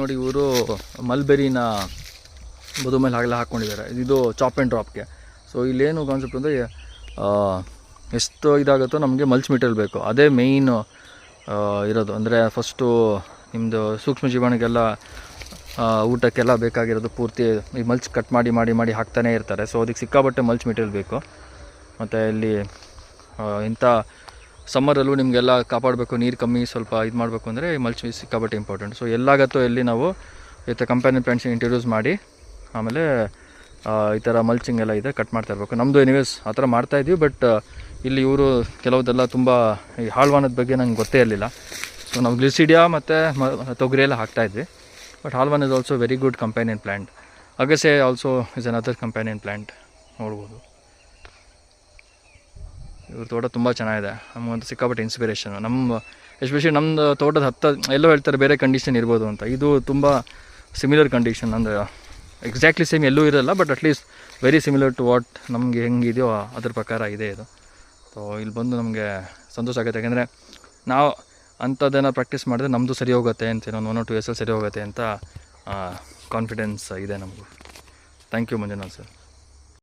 ನೋಡಿ ಇವರು ಮಲ್ಬೆರಿನ ಬದು ಮೇಲೆ ಆಗಲೇ ಹಾಕ್ಕೊಂಡಿದ್ದಾರೆ. ಇದು ಚಾಪ್ ಆ್ಯಂಡ್ ಡ್ರಾಪ್ಗೆ. ಸೊ ಇಲ್ಲೇನು ಕಾನ್ಸೆಪ್ಟ್ ಅಂದರೆ ಎಷ್ಟು ಇದಾಗುತ್ತೋ ನಮಗೆ ಮಲ್ಚ್ ಮೆಟೀರಿಯಲ್ ಬೇಕು, ಅದೇ ಮೇಯ್ನ್ ಇರೋದು. ಅಂದರೆ ಫಸ್ಟು ನಿಮ್ಮದು ಸೂಕ್ಷ್ಮ ಜೀವಾಣುಗೆಲ್ಲ ಊಟಕ್ಕೆಲ್ಲ ಬೇಕಾಗಿರೋದು ಪೂರ್ತಿ ಈ ಮಲ್ಚ್ ಕಟ್ ಮಾಡಿ ಮಾಡಿ ಮಾಡಿ ಹಾಕ್ತಾನೇ ಇರ್ತಾರೆ. ಸೊ ಅದಕ್ಕೆ ಸಿಕ್ಕಾಬಟ್ಟೆ ಮಲ್ಚ್ ಮೆಟೀರಿಯಲ್ ಬೇಕು. ಮತ್ತು ಇಲ್ಲಿ ಇಂಥ ಸಮ್ಮರಲ್ಲೂ ನಿಮಗೆಲ್ಲ ಕಾಪಾಡಬೇಕು, ನೀರು ಕಮ್ಮಿ ಸ್ವಲ್ಪ ಇದು ಮಾಡಬೇಕು ಅಂದರೆ ಈ ಮಲ್ಚ್ ಸಿಕ್ಕಾಬಟ್ಟೆ ಇಂಪಾರ್ಟೆಂಟ್. ಸೊ ಎಲ್ಲಾಗತ್ತೋ ಎಲ್ಲಿ ನಾವು ಈ ಥರ ಕಂಪನಿ ಪ್ಲಾಂಟ್ಸಿಂಗ್ ಇಂಟ್ರೊಡ್ಯೂಸ್ ಮಾಡಿ ಆಮೇಲೆ ಈ ಥರ ಮಲ್ಚಿಂಗ್ ಎಲ್ಲ ಇದೆ ಕಟ್ ಮಾಡ್ತಾ ಇರಬೇಕು. ನಮ್ಮದು ಎನಿವೇಸ್ ಆ ಥರ ಮಾಡ್ತಾಯಿದ್ವಿ. ಬಟ್ ಇಲ್ಲಿ ಇವರು ಕೆಲವುದೆಲ್ಲ ತುಂಬ ಈ ಹಾಳ್ವಾನದ ಬಗ್ಗೆ ನಂಗೆ ಗೊತ್ತೇ ಇರಲಿಲ್ಲ. ಸೊ ನಾವು ಗ್ಲಿಸಿಡಿಯಾ ಮತ್ತು ತೊಗರಿ ಎಲ್ಲ ಹಾಕ್ತಾಯಿದ್ವಿ. ಬಟ್ ಹಾಲ್ವಾನ್ is also very good companion plant. ಅಗಸೆ also is another companion plant. ನೋಡ್ಬೋದು ಇವ್ರ ತೋಟ ತುಂಬ ಚೆನ್ನಾಗಿದೆ. ನಮಗಂತೂ ಸಿಕ್ಕಾಪಟ್ಟೆ ಇನ್ಸ್ಪಿರೇಷನ್. ಎಸ್ಪೆಷಲಿ ನಮ್ಮದು ತೋಟದ ಎಲ್ಲೋ ಹೇಳ್ತಾರೆ ಬೇರೆ ಕಂಡೀಷನ್ ಇರ್ಬೋದು ಅಂತ. ಇದು ತುಂಬ ಸಿಮಿಲರ್ ಕಂಡೀಷನ್. ಅಂದರೆ ಎಕ್ಸಾಕ್ಟ್ಲಿ ಸೇಮ್ ಎಲ್ಲೂ ಇರೋಲ್ಲ, but at least very similar to what ನಮಗೆ ಹೆಂಗಿದೆಯೋ ಅದ್ರ ಪ್ರಕಾರ ಇದೆ ಇದು. ಸೊ ಇಲ್ಲಿ ಬಂದು ನಮಗೆ ಸಂತೋಷ ಆಗುತ್ತೆ. ಯಾಕೆಂದರೆ ನಾವು ಅಂಥದ್ದೇನೋ ಪ್ರಾಕ್ಟೀಸ್ ಮಾಡಿದ್ರೆ ನಮ್ಮದು ಸರಿ ಹೋಗುತ್ತೆ ಅಂತ, ಇನ್ನೊಂದು 1 or 2 years ಸರಿ ಹೋಗುತ್ತೆ ಅಂತ ಕಾನ್ಫಿಡೆನ್ಸ್ ಇದೆ ನಮಗೂ. Thank you Manjunath sir.